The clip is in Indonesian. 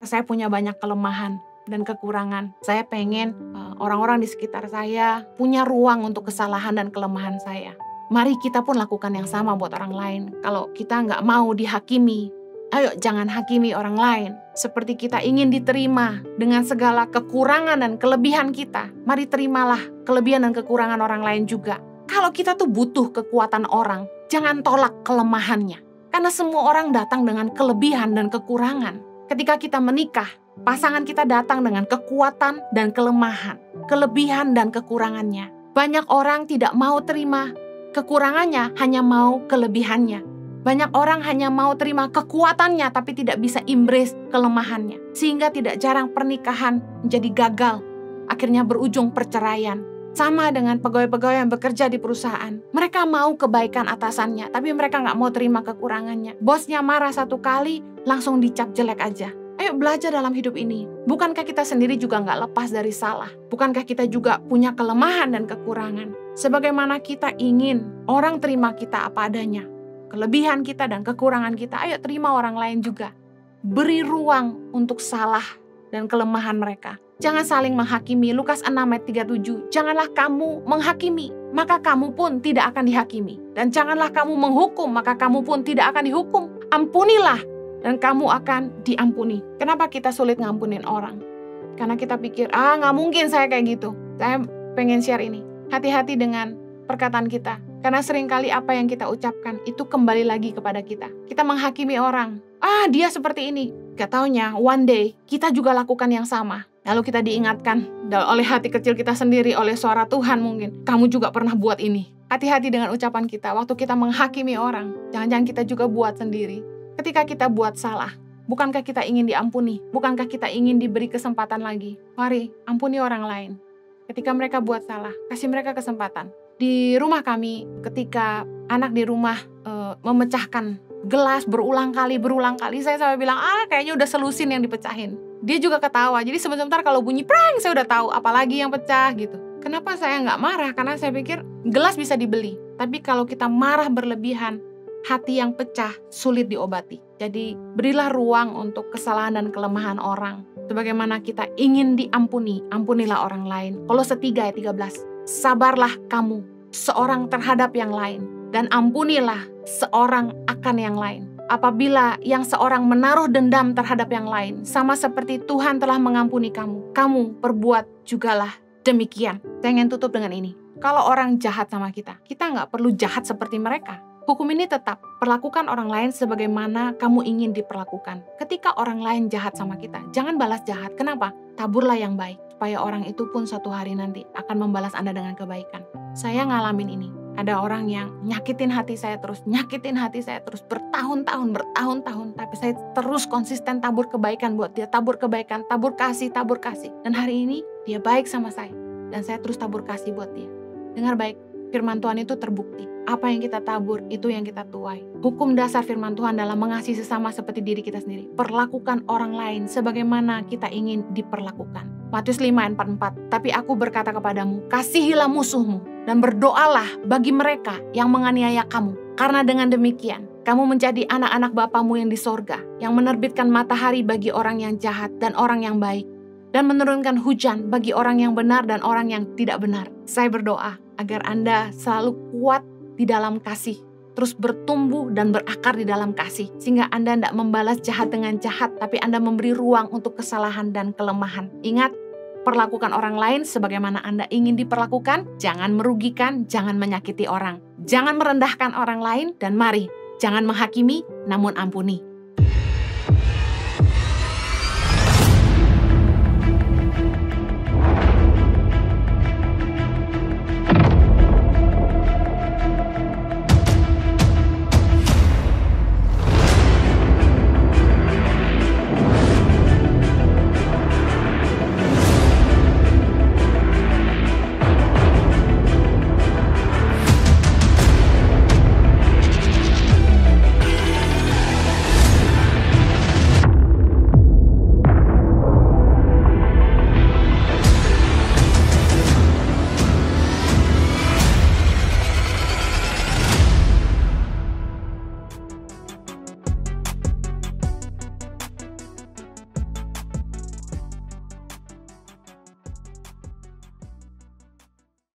Saya punya banyak kelemahan dan kekurangan. Saya pengen orang-orang di sekitar saya punya ruang untuk kesalahan dan kelemahan saya. Mari kita pun lakukan yang sama buat orang lain. Kalau kita nggak mau dihakimi, ayo jangan hakimi orang lain. Seperti kita ingin diterima dengan segala kekurangan dan kelebihan kita, mari terimalah kelebihan dan kekurangan orang lain juga. Kalau kita tuh butuh kekuatan orang, jangan tolak kelemahannya. Karena semua orang datang dengan kelebihan dan kekurangan. Ketika kita menikah, pasangan kita datang dengan kekuatan dan kelemahan, kelebihan dan kekurangannya. Banyak orang tidak mau terima kekurangannya, hanya mau kelebihannya. Banyak orang hanya mau terima kekuatannya, tapi tidak bisa embrace kelemahannya. Sehingga tidak jarang pernikahan menjadi gagal, akhirnya berujung perceraian. Sama dengan pegawai-pegawai yang bekerja di perusahaan. Mereka mau kebaikan atasannya, tapi mereka nggak mau terima kekurangannya. Bosnya marah satu kali, langsung dicap jelek aja. Ayo belajar dalam hidup ini. Bukankah kita sendiri juga nggak lepas dari salah? Bukankah kita juga punya kelemahan dan kekurangan? Sebagaimana kita ingin orang terima kita apa adanya, kelebihan kita dan kekurangan kita, ayo terima orang lain juga. Beri ruang untuk salah dan kelemahan mereka. Jangan saling menghakimi. Lukas 6 ayat 37. Janganlah kamu menghakimi, maka kamu pun tidak akan dihakimi. Dan janganlah kamu menghukum, maka kamu pun tidak akan dihukum. Ampunilah, dan kamu akan diampuni. Kenapa kita sulit ngampunin orang? Karena kita pikir, nggak mungkin saya kayak gitu. Saya pengen share ini. Hati-hati dengan perkataan kita. Karena seringkali apa yang kita ucapkan itu kembali lagi kepada kita. Kita menghakimi orang. Dia seperti ini. Gak taunya, one day kita juga lakukan yang sama. Lalu kita diingatkan oleh hati kecil kita sendiri, oleh suara Tuhan mungkin. Kamu juga pernah buat ini. Hati-hati dengan ucapan kita. Waktu kita menghakimi orang, jangan-jangan kita juga buat sendiri. Ketika kita buat salah, bukankah kita ingin diampuni? Bukankah kita ingin diberi kesempatan lagi? Mari, ampuni orang lain. Ketika mereka buat salah, kasih mereka kesempatan. Di rumah kami, ketika anak di rumah memecahkan gelas berulang kali, saya sampai bilang, kayaknya udah selusin yang dipecahin. Dia juga ketawa, jadi sebentar kalau bunyi prang, saya udah tahu apalagi yang pecah gitu. Kenapa saya nggak marah? Karena saya pikir gelas bisa dibeli. Tapi kalau kita marah berlebihan, hati yang pecah sulit diobati. Jadi berilah ruang untuk kesalahan dan kelemahan orang. Sebagaimana kita ingin diampuni, ampunilah orang lain. Kolose 3 ayat 13. Sabarlah kamu seorang terhadap yang lain, dan ampunilah seorang akan yang lain. Apabila yang seorang menaruh dendam terhadap yang lain, sama seperti Tuhan telah mengampuni kamu, kamu perbuat jugalah demikian. Saya ingin tutup dengan ini. Kalau orang jahat sama kita nggak perlu jahat seperti mereka. Hukum ini tetap, perlakukan orang lain sebagaimana kamu ingin diperlakukan. Ketika orang lain jahat sama kita, jangan balas jahat. Kenapa? Taburlah yang baik, supaya orang itu pun suatu hari nanti akan membalas Anda dengan kebaikan. Saya ngalamin ini. Ada orang yang nyakitin hati saya terus bertahun-tahun, tapi saya terus konsisten tabur kebaikan buat dia, tabur kebaikan, tabur kasih. Dan hari ini dia baik sama saya, dan saya terus tabur kasih buat dia. Dengar baik, firman Tuhan itu terbukti. Apa yang kita tabur, itu yang kita tuai. Hukum dasar firman Tuhan dalam mengasihi sesama seperti diri kita sendiri. Perlakukan orang lain sebagaimana kita ingin diperlakukan. Matius 5 ayat 44. Tapi aku berkata kepadamu, kasihilah musuhmu, dan berdoalah bagi mereka yang menganiaya kamu. Karena dengan demikian, kamu menjadi anak-anak Bapamu yang di sorga, yang menerbitkan matahari bagi orang yang jahat dan orang yang baik, dan menurunkan hujan bagi orang yang benar dan orang yang tidak benar. Saya berdoa agar Anda selalu kuat di dalam kasih, terus bertumbuh dan berakar di dalam kasih, sehingga Anda tidak membalas jahat dengan jahat, tapi Anda memberi ruang untuk kesalahan dan kelemahan. Ingat, perlakukan orang lain sebagaimana Anda ingin diperlakukan, jangan merugikan, jangan menyakiti orang, jangan merendahkan orang lain, dan mari, jangan menghakimi, namun ampuni.